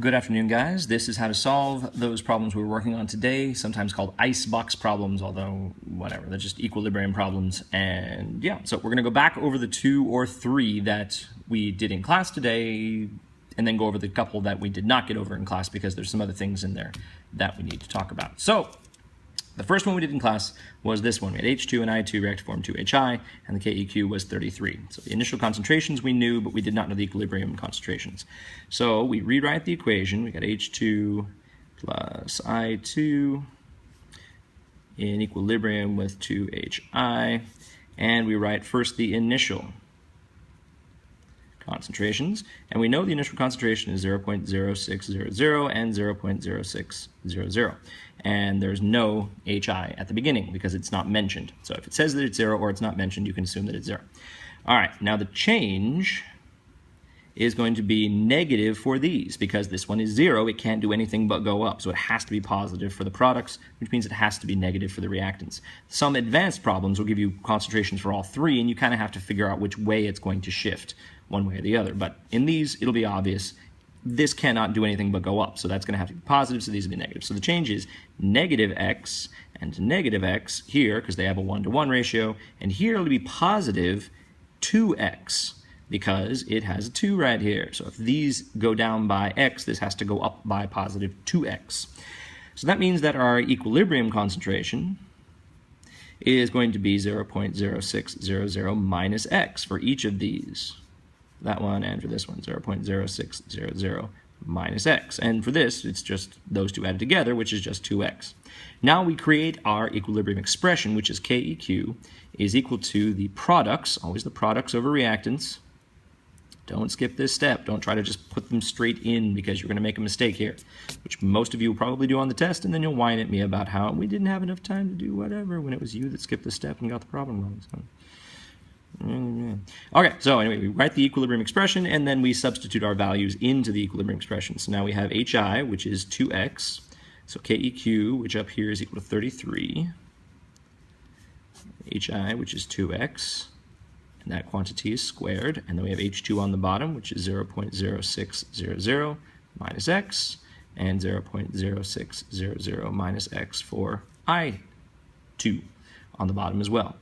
Good afternoon, guys. This is how to solve those problems we're working on today, sometimes called icebox problems, although whatever, they're just equilibrium problems. And yeah, so we're going to go back over the 2 or 3 that we did in class today, and then go over the couple that we did not get over in class because there's some other things in there that we need to talk about. So the first one we did in class was this one. We had H2 and I2 react to form 2HI, and the KEQ was 33. So the initial concentrations we knew, but we did not know the equilibrium concentrations. So we rewrite the equation. We got H2 plus I2 in equilibrium with 2HI, and we write first the initial concentrations, and we know the initial concentration is 0.0600 and 0.0600, and there's no HI at the beginning because it's not mentioned. So if it says that it's 0 or it's not mentioned, you can assume that it's 0. All right, now the change is going to be negative for these because this one is 0. It can't do anything but go up, so it has to be positive for the products, which means it has to be negative for the reactants. Some advanced problems will give you concentrations for all 3, and you kind of have to figure out which way it's going to shift, one way or the other. But in these, it'll be obvious. This cannot do anything but go up, so that's going to have to be positive, so these will be negative. So the change is negative x and negative x here, because they have a 1-to-1 ratio, and here it'll be positive 2x, because it has a 2 right here. So if these go down by x, this has to go up by positive 2x. So that means that our equilibrium concentration is going to be 0.0600 minus x for each of these. That one and for this one, 0.0600 minus x. And for this, it's just those two added together, which is just 2x. Now we create our equilibrium expression, which is KEQ is equal to the products, always the products over reactants. Don't skip this step. Don't try to just put them straight in because you're going to make a mistake here, which most of you will probably do on the test, and then you'll whine at me about how we didn't have enough time to do whatever when it was you that skipped the step and got the problem wrong. So. Okay, so anyway, we write the equilibrium expression, and then we substitute our values into the equilibrium expression. So now we have HI, which is 2x, so KEQ, which up here is equal to 33, HI, which is 2x, and that quantity is squared, and then we have H2 on the bottom, which is 0.0600 minus x, and 0.0600 minus x for I2 on the bottom as well.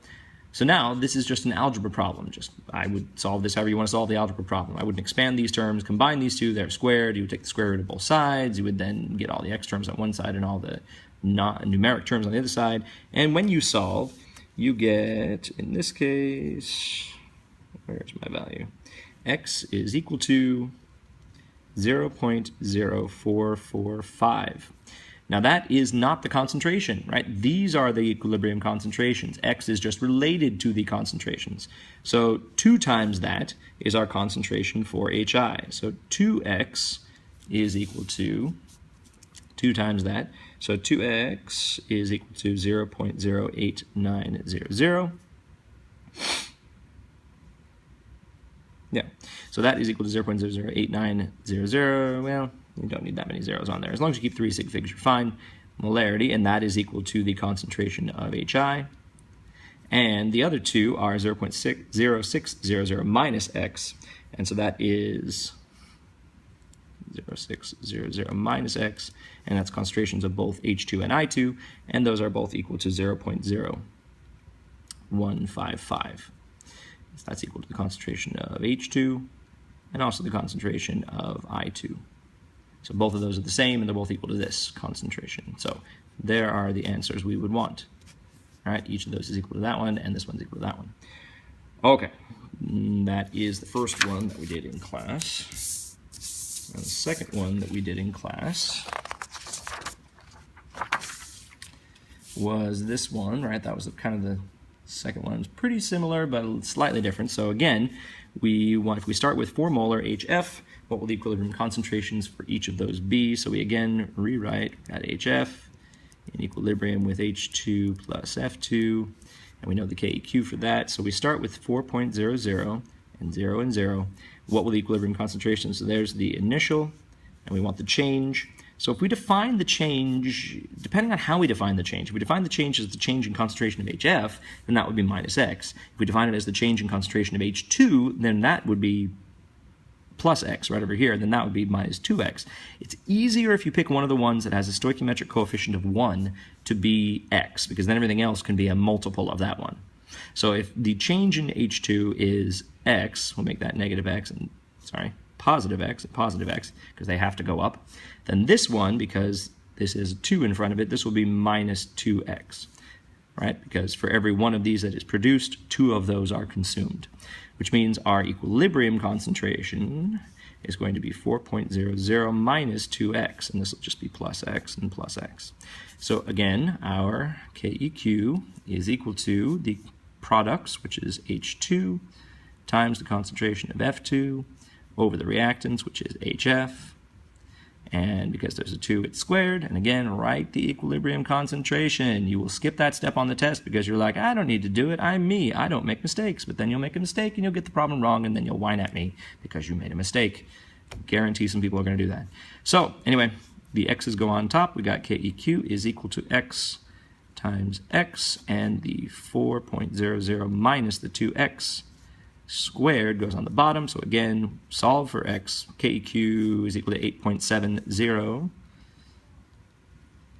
So now this is just an algebra problem. I would solve this however you want to solve the algebra problem. I wouldn't expand these terms, combine these two, they're squared. You would take the square root of both sides. You would then get all the x terms on one side and all the numeric terms on the other side. And when you solve, you get, in this case, where's my value? X is equal to 0.0445. Now that is not the concentration, right? These are the equilibrium concentrations. X is just related to the concentrations. So 2 times that is our concentration for HI. So 2x is equal to 2 times that. So 2x is equal to 0.08900. Yeah, so that is equal to 0.008900. Well, you don't need that many zeros on there. As long as you keep 3 sig figs, you're fine. Molarity, and that is equal to the concentration of HI. And the other two are 0.0600 minus x, and so that is 0.0600 minus x, and that's concentrations of both H2 and I2, and those are both equal to 0.0155. So that's equal to the concentration of H2 and also the concentration of I2. So both of those are the same, and they're both equal to this concentration. So there are the answers we would want. All right, each of those is equal to that one, and this one's equal to that one. Okay, that is the first one that we did in class. And the second one that we did in class was this one, right? That was kind of the second one. It's pretty similar, but slightly different. So again, if we start with 4 molar HF, what will the equilibrium concentrations for each of those be? So we again rewrite at HF in equilibrium with H2 plus F2, and we know the KEQ for that. So we start with 4.00 and 0 and 0. What will the equilibrium concentration? So there's the initial, and we want the change. So if we define the change, depending on how we define the change, if we define the change as the change in concentration of HF, then that would be minus x. If we define it as the change in concentration of H2, then that would be plus x right over here, then that would be minus 2x. It's easier if you pick one of the ones that has a stoichiometric coefficient of 1 to be x, because then everything else can be a multiple of that one. So if the change in H2 is x, we'll make that negative x, and positive x, because they have to go up, then this one, because this is 2 in front of it, this will be minus 2x, right? Because for every one of these that is produced, 2 of those are consumed, which means our equilibrium concentration is going to be 4.00 minus 2x, and this will just be plus x and plus x. So again, our KEQ is equal to the products, which is H2, times the concentration of F2 over the reactants, which is HF, and because there's a 2, it's squared. And again, write the equilibrium concentration. You will skip that step on the test because you're like, I don't need to do it. I'm me. I don't make mistakes. But then you'll make a mistake and you'll get the problem wrong, and then you'll whine at me because you made a mistake. Guarantee some people are going to do that. So anyway, the x's go on top. We got KEQ is equal to x times x, and the 4.00 minus the 2x squared goes on the bottom. So again, solve for x. KEQ is equal to 8.70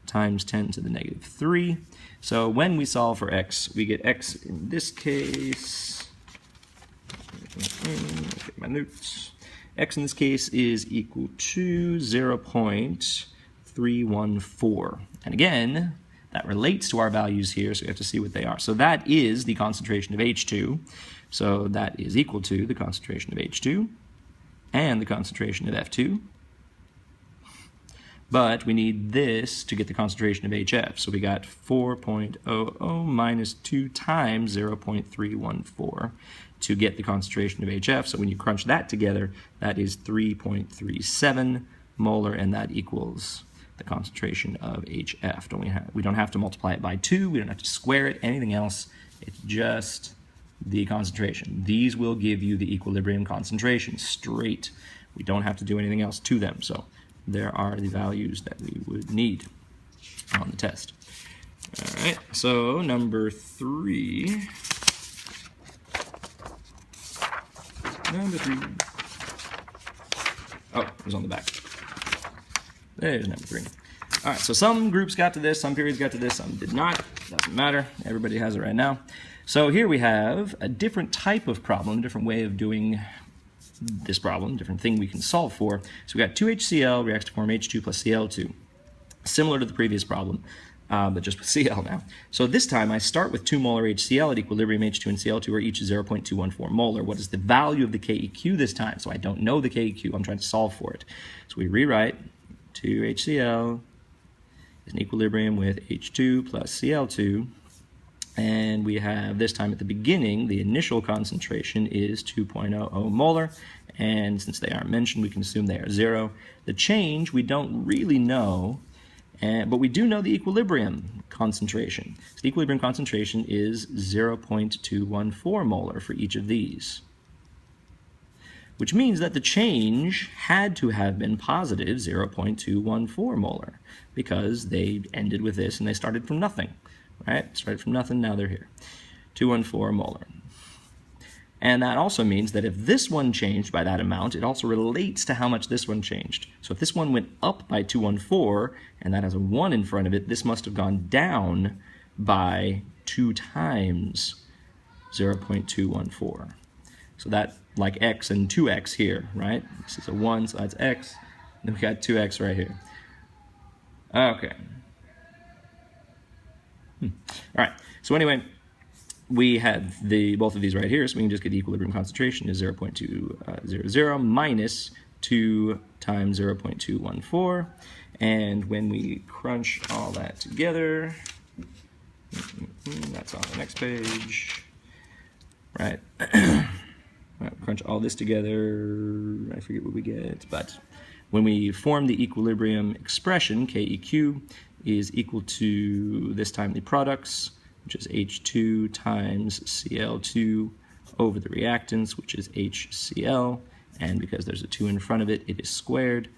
times 10 to the negative 3. So when we solve for x, we get x in this case, take my notes. X in this case is equal to 0.314. And again, that relates to our values here, so we have to see what they are. So that is the concentration of H2. So that is equal to the concentration of H2 and the concentration of F2. But we need this to get the concentration of HF. So we got 4.00 minus 2 times 0.314 to get the concentration of HF. So when you crunch that together, that is 3.37 molar, and that equals the concentration of HF. We don't have to multiply it by 2. We don't have to square it, anything else. It's just the concentration. These will give you the equilibrium concentration straight. We don't have to do anything else to them. So there are the values that we would need on the test. All right, so number 3. Number 3. Oh, it was on the back. There's number 3. All right, so some groups got to this, some periods got to this, some did not. Doesn't matter. Everybody has it right now. So here we have a different type of problem, a different way of doing this problem, different thing we can solve for. So we got 2HCl reacts to form H2 plus Cl2, similar to the previous problem, but just with Cl now. So this time I start with 2 molar HCl at equilibrium. H2 and Cl2 are each 0.214 molar. What is the value of the KEQ this time? So I don't know the KEQ. I'm trying to solve for it. So we rewrite 2HCl is in equilibrium with H2 plus Cl2. And we have this time at the beginning, the initial concentration is 2.00 molar. And since they aren't mentioned, we can assume they are 0. The change we don't really know, but we do know the equilibrium concentration. So the equilibrium concentration is 0.214 molar for each of these, which means that the change had to have been positive 0.214 molar because they ended with this and they started from nothing. Right? Started from nothing, now they're here. 214 molar. And that also means that if this one changed by that amount, it also relates to how much this one changed. So if this one went up by 214, and that has a 1 in front of it, this must have gone down by 2 times 0.214. So that, like x and 2x here, right? This is a 1, so that's x. And then we got 2x right here. Okay. All right, so anyway, we have both of these right here, so we can just get the equilibrium concentration is 0.200 minus 2 times 0.214, and when we crunch all that together, that's on the next page, right? Crunch all this together, I forget what we get, but when we form the equilibrium expression, KEQ is equal to, this time, the products, which is H2 times Cl2 over the reactants, which is HCl, and because there's a 2 in front of it, it is squared.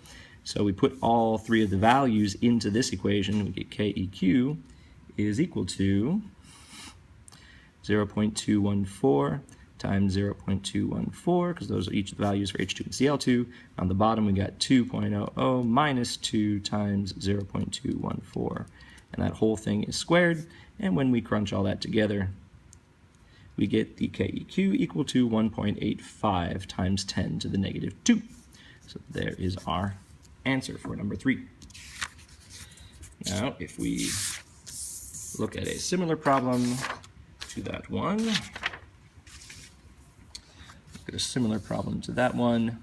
So we put all 3 of the values into this equation, we get KEQ is equal to 0.214 times 0.214, because those are each the values for H2 and Cl2. On the bottom, we got 2.00 minus 2 times 0.214. And that whole thing is squared. And when we crunch all that together, we get the KEQ equal to 1.85 times 10 to the negative 2. So there is our answer for number 3. Now, if we look at a similar problem to that one, a similar problem to that one.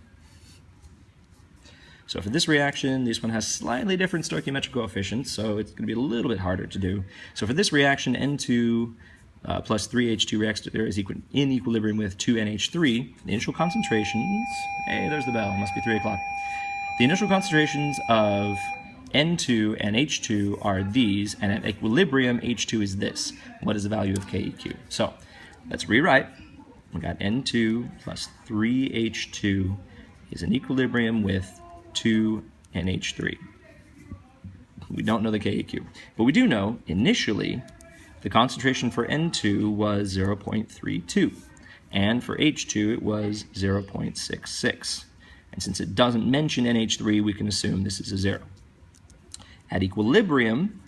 So for this reaction, this one has slightly different stoichiometric coefficients, so it's going to be a little bit harder to do. So for this reaction, N2 plus 3H2 reacts is in equilibrium with 2NH3. The initial concentrations, hey, there's the bell, must be 3 o'clock. The initial concentrations of N2 and H2 are these, and at equilibrium, H2 is this. What is the value of KEQ? So let's rewrite. We got N2 plus 3H2 is in equilibrium with 2NH3. We don't know the KEQ, but we do know initially the concentration for N2 was 0.32, and for H2 it was 0.66. And since it doesn't mention NH3, we can assume this is a 0. At equilibrium,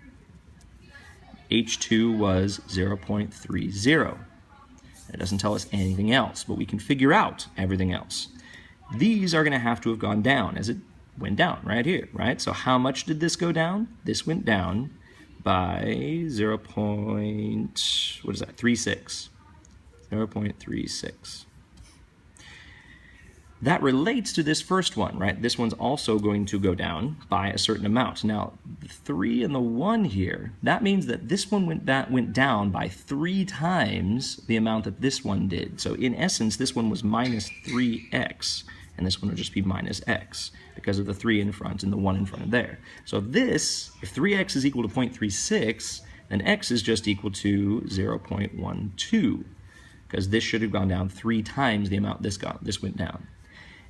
H2 was 0.30. It doesn't tell us anything else, but we can figure out everything else. These are going to have to have gone down as it went down right here, right? So how much did this go down? This went down by 0.36. 0.36. That relates to this first one, right? This one's also going to go down by a certain amount. Now, the 3 and the 1 here, that means that this one went down by 3 times the amount that this one did. So in essence, this one was minus 3x, and this one would just be minus x because of the 3 in front and the 1 in front of there. So this, if 3x is equal to 0.36, then x is just equal to 0.12, because this should have gone down 3 times the amount this went down.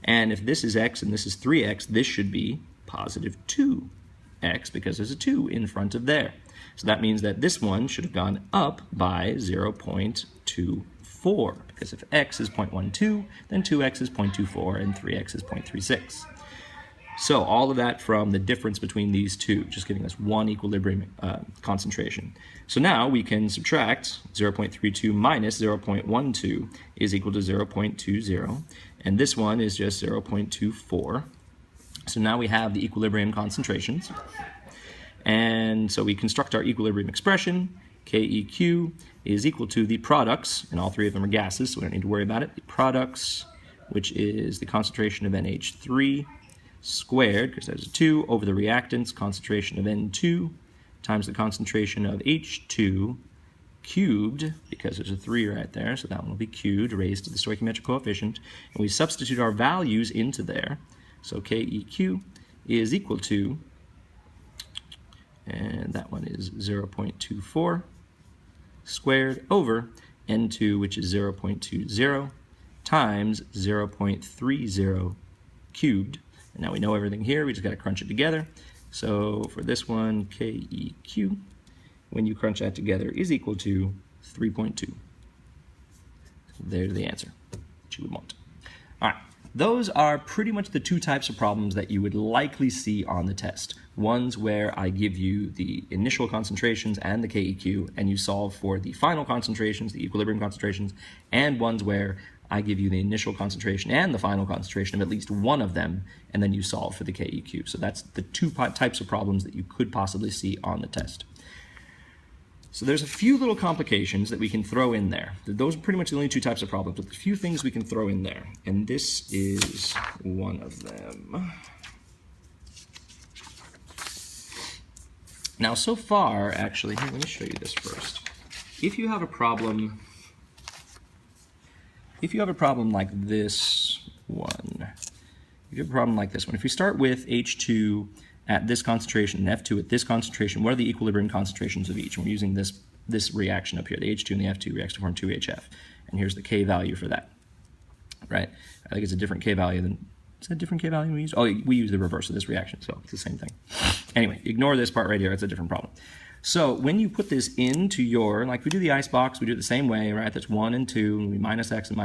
And if this is x and this is 3x, this should be positive 2x because there's a 2 in front of there. So that means that this one should have gone up by 0.24, because if x is 0.12, then 2x is 0.24 and 3x is 0.36. So all of that from the difference between these two, just giving us one equilibrium concentration. So now we can subtract 0.32 minus 0.12 is equal to 0.20, and this one is just 0.24. So now we have the equilibrium concentrations. And so we construct our equilibrium expression. KEQ is equal to the products, and all three of them are gases, so we don't need to worry about it. The products, which is the concentration of NH3 squared, because there's a 2, over the reactants, concentration of N2, times the concentration of H2 cubed, because there's a 3 right there, so that one will be cubed, raised to the stoichiometric coefficient, and we substitute our values into there. So KEQ is equal to, and that one is 0.24 squared over N2, which is 0.20, times 0.30 cubed. And now we know everything here, we just got to crunch it together. So for this one, KEQ, when you crunch that together, is equal to 3.2. There's the answer that you would want. All right, those are pretty much the two types of problems that you would likely see on the test. Ones where I give you the initial concentrations and the KEQ, and you solve for the final concentrations, the equilibrium concentrations, and ones where I give you the initial concentration and the final concentration of at least one of them, and then you solve for the KEQ. So that's the two types of problems that you could possibly see on the test. So there's a few little complications that we can throw in there. Those are pretty much the only two types of problems, but there's a few things we can throw in there, and this is one of them. Now, so far, actually, here, let me show you this first. If you have a problem like this one, if we start with H2 at this concentration and F2 at this concentration, what are the equilibrium concentrations of each? And we're using this reaction up here. The H2 and the F2 reacts to form 2HF. And here's the K value for that, right? I think it's a different K value than, is that a different K value we use? Oh, we use the reverse of this reaction, so it's the same thing. Anyway, ignore this part right here. It's a different problem. So when you put this into your, like we do the icebox, we do it the same way, right? That's 1 and 2, and we minus x, and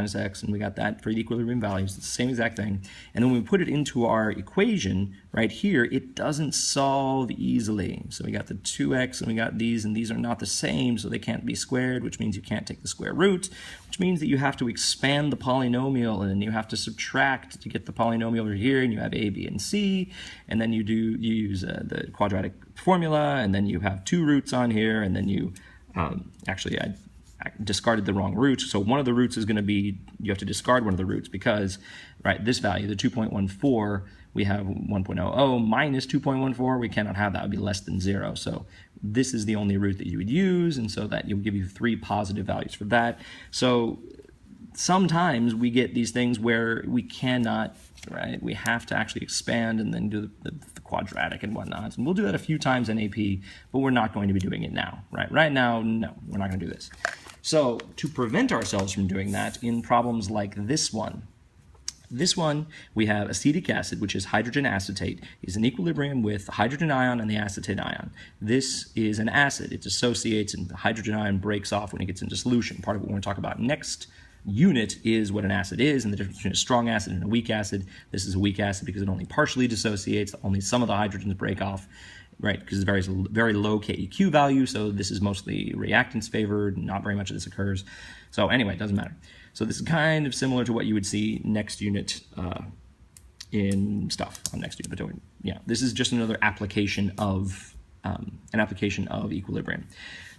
we got that for the equilibrium values. It's the same exact thing. And then when we put it into our equation, right here, it doesn't solve easily. So we got the 2x, and we got these, and these are not the same, so they can't be squared, which means you can't take the square root, which means that you have to expand the polynomial, and then you have to subtract to get the polynomial over here, and you have a, b, and c, and then you use the quadratic formula, and then you have 2 roots on here, and then you actually I discarded the wrong root, so one of the roots is going to be, you have to discard one of the roots because, right, this value, the 2.14, we have 1.00 minus 2.14, we cannot have that, would be less than 0, so this is the only root that you would use, and so that will give you 3 positive values for that. So sometimes we get these things where we cannot, right, we have to actually expand and then do the quadratic and whatnot. And we'll do that a few times in AP, but we're not going to be doing it now, right? Right now, no, we're not going to do this. So to prevent ourselves from doing that in problems like this one, we have acetic acid, which is hydrogen acetate, is in equilibrium with the hydrogen ion and the acetate ion. This is an acid. It dissociates and the hydrogen ion breaks off when it gets into solution. Part of what we're going to talk about next unit is what an acid is and the difference between a strong acid and a weak acid. This is a weak acid because it only partially dissociates, only some of the hydrogens break off, right, because it's very low KEQ value, so this is mostly reactants favored, not very much of this occurs. So anyway, it doesn't matter. So this is kind of similar to what you would see next unit in stuff on next unit, but yeah, this is just another application of equilibrium.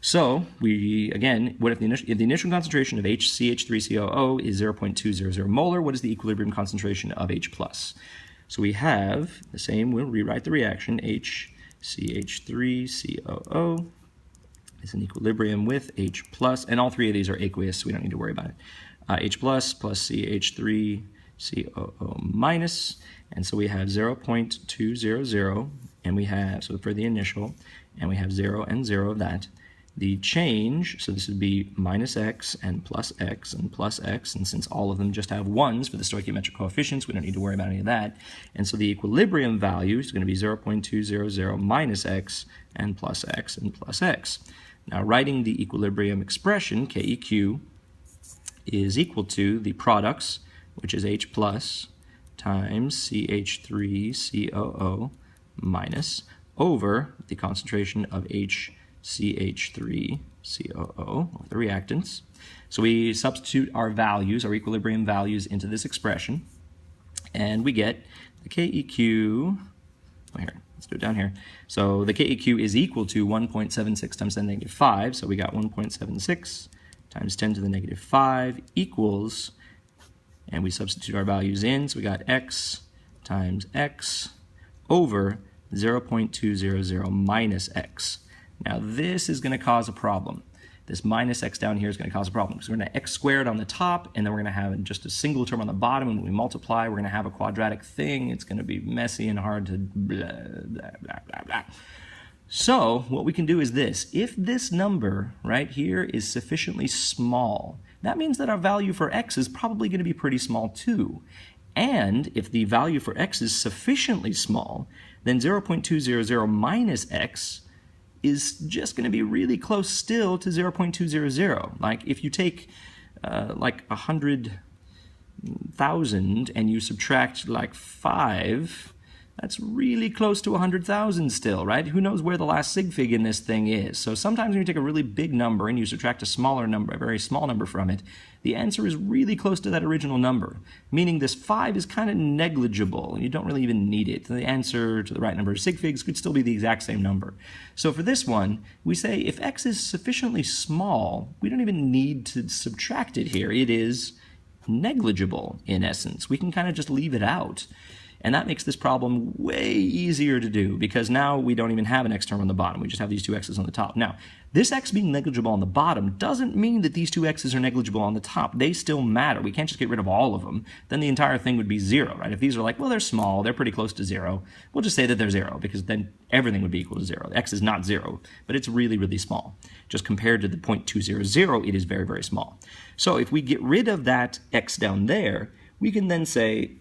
So we, again, what if the initial concentration of HCH3COO is 0.200 molar, what is the equilibrium concentration of H+? So we have the same, we'll rewrite the reaction, HCH3COO is in equilibrium with H+, and all 3 of these are aqueous, so we don't need to worry about it. H plus CH3COO minus, and so we have 0.200, and we have, so for the initial, and we have 0 and 0 of that. The change, so this would be minus x and plus x and plus x, and since all of them just have 1s for the stoichiometric coefficients, we don't need to worry about any of that. And so the equilibrium value is going to be 0.200 minus x and plus x and plus x. Now writing the equilibrium expression, KEQ, is equal to the products, which is H plus times CH3COO minus over the concentration of HCH3COO, the reactants. So we substitute our values, our equilibrium values, into this expression, and we get the KEQ, here, let's do it down here. So the KEQ is equal to 1.76 times 10 to the negative 5, so we got 1.76 times 10 to the negative 5 equals, and we substitute our values in, so we got x times x over 0.200 minus x. Now this is going to cause a problem. This minus x down here is going to cause a problem because we're going to x squared on the top, and then we're going to have just a single term on the bottom, and when we multiply, we're going to have a quadratic thing. It's going to be messy and hard to blah, blah, blah, blah, blah. So what we can do is this. If this number right here is sufficiently small, that means that our value for x is probably going to be pretty small too. And if the value for x is sufficiently small, then 0.200 minus x is just going to be really close still to 0.200. Like if you take like 100,000 and you subtract like 5, that's really close to 100,000 still, right? Who knows where the last sig fig in this thing is? So sometimes when you take a really big number and you subtract a smaller number, a very small number from it, the answer is really close to that original number, meaning this 5 is kind of negligible and you don't really even need it. The answer to the right number of sig figs could still be the exact same number. So for this one, we say if x is sufficiently small, we don't even need to subtract it here. It is negligible in essence. We can kind of just leave it out. And that makes this problem way easier to do because now we don't even have an x term on the bottom. We just have these 2 x's on the top. Now, this x being negligible on the bottom doesn't mean that these 2 x's are negligible on the top. They still matter. We can't just get rid of all of them. Then the entire thing would be 0, right? If these are like, well, they're small, they're pretty close to 0, we'll just say that they're 0 because then everything would be equal to 0. X is not 0, but it's really, really small. Just compared to the 0.200, it is very, very small. So if we get rid of that x down there, we can then say,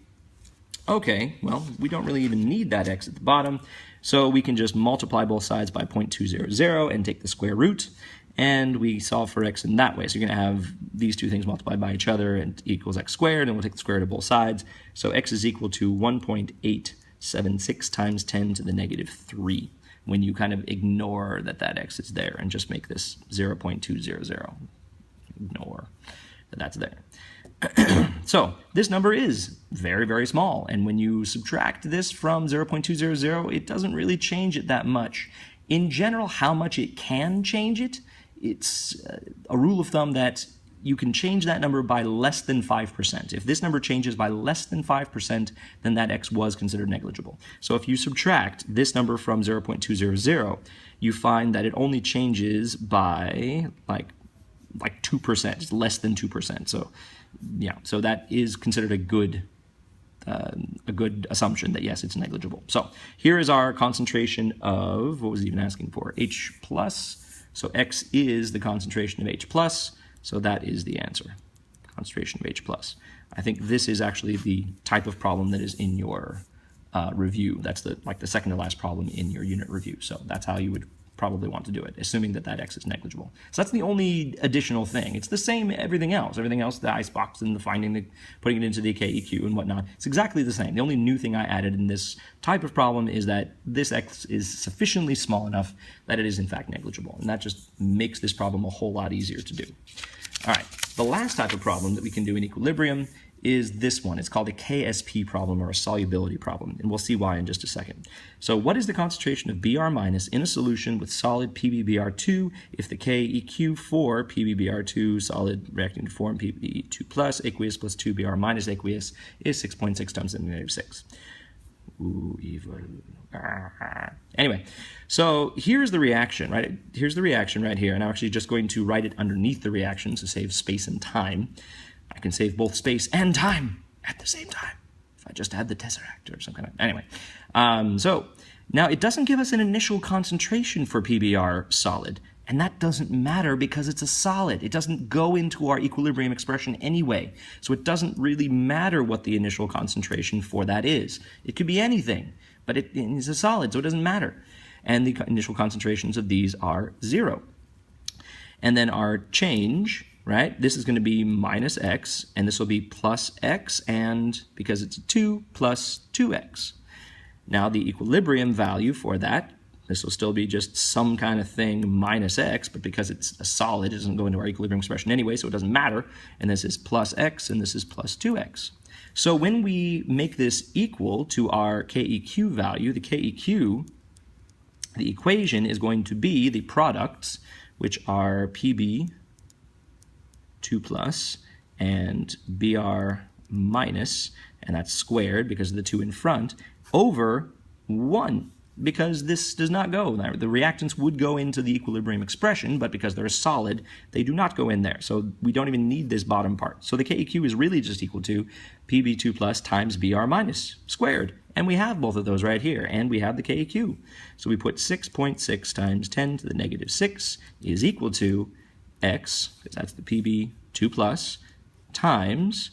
Okay, well, we don't really even need that x at the bottom, so we can just multiply both sides by 0.200 and take the square root, and we solve for x in that way. So you're going to have these two things multiplied by each other and equals x squared, and we'll take the square root of both sides. So x is equal to 1.876 times 10 to the negative 3 when you kind of ignore that x is there and just make this 0.200. Ignore that that's there. So this number is very, very small, and when you subtract this from 0.200, it doesn't really change it that much. In general, how much it can change it, it's a rule of thumb that you can change that number by less than 5%. If this number changes by less than 5%, then that x was considered negligible. So if you subtract this number from 0.200, you find that it only changes by like 2%, it's less than 2%. So yeah, so that is considered a good assumption that yes, it's negligible. So here is our concentration of, what was it even asking for? H plus. So X is the concentration of H plus. So that is the answer, concentration of H plus. I think this is actually the type of problem that is in your review. That's the second to last problem in your unit review. So that's how you would probably want to do it, assuming that X is negligible. So that's the only additional thing. It's the same everything else, the icebox and the putting it into the KEQ and whatnot. It's exactly the same. The only new thing I added in this type of problem is that this x is sufficiently small enough that it is in fact negligible, and that just makes this problem a whole lot easier to do. All right, the last type of problem that we can do in equilibrium is this one. It's called a KSP problem, or a solubility problem, and we'll see why in just a second. So what is the concentration of Br minus in a solution with solid PbBr2 if the KEQ for PbBr2 solid reacting to form Pb2 plus aqueous plus 2Br minus aqueous is 6.6 times 10 to the negative 6? Ooh, evil. Anyway, so here's the reaction, right? Here's the reaction right here, and I'm actually just going to write it underneath the reaction to save space and time. I can save both space and time at the same time if I just add the tesseract or some kind of... Anyway, so now it doesn't give us an initial concentration for PBr solid, and that doesn't matter because it's a solid. It doesn't go into our equilibrium expression anyway, so it doesn't really matter what the initial concentration for that is. It could be anything, but it is a solid, so it doesn't matter. And the initial concentrations of these are 0. And then our change... right? This is going to be minus x, and this will be plus x, and because it's a 2, plus 2x. Now the equilibrium value for that, this will still be just some kind of thing minus x, but because it's a solid, it doesn't go into our equilibrium expression anyway, so it doesn't matter. And this is plus x, and this is plus 2x. So when we make this equal to our KEQ value, the KEQ, the equation is going to be the products, which are Pb 2 plus and Br minus, and that's squared because of the 2 in front, over 1, because this does not go. The reactants would go into the equilibrium expression, but because they're a solid, they do not go in there. So we don't even need this bottom part. So the KEQ is really just equal to Pb2 plus times Br minus squared. And we have both of those right here, and we have the KEQ. So we put 6.6 times 10 to the negative 6 is equal to x, because that's the Pb2 plus, times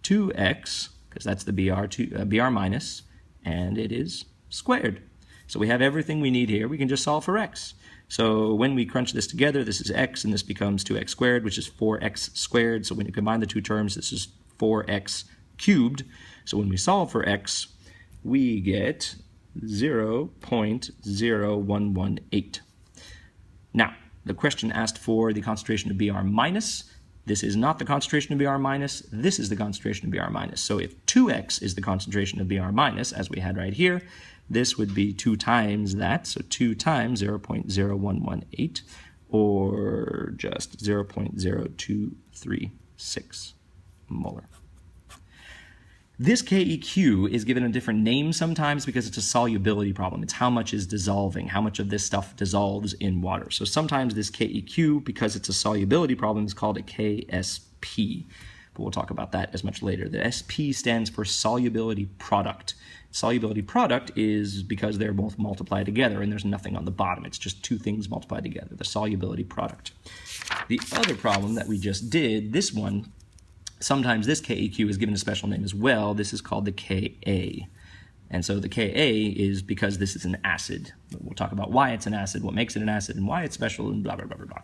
2x, because that's the Br minus, and it is squared. So we have everything we need here. We can just solve for x. So when we crunch this together, this is x, and this becomes 2x squared, which is 4x squared. So when you combine the two terms, this is 4x cubed. So when we solve for x, we get 0.0118. Now, the question asked for the concentration of Br minus. This is not the concentration of Br minus. This is the concentration of Br minus. So if 2x is the concentration of Br minus, as we had right here, this would be 2 times that. So 2 times 0.0118, or just 0.0236 molar. This KEQ is given a different name sometimes because it's a solubility problem. It's how much is dissolving, how much of this stuff dissolves in water. So sometimes this KEQ, because it's a solubility problem, is called a KSP. But we'll talk about that as much later. The SP stands for solubility product. Solubility product is because they're both multiplied together and there's nothing on the bottom. It's just two things multiplied together, the solubility product. The other problem that we just did, this one, Sometimes this KEQ is given a special name as well. This is called the Ka. And so the Ka is because this is an acid. We'll talk about why it's an acid, what makes it an acid, and why it's special, and blah, blah, blah, blah, blah,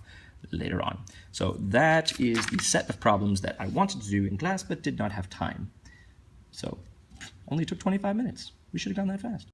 later on. So that is the set of problems that I wanted to do in class but did not have time. So only took 25 minutes. We should have gone that fast.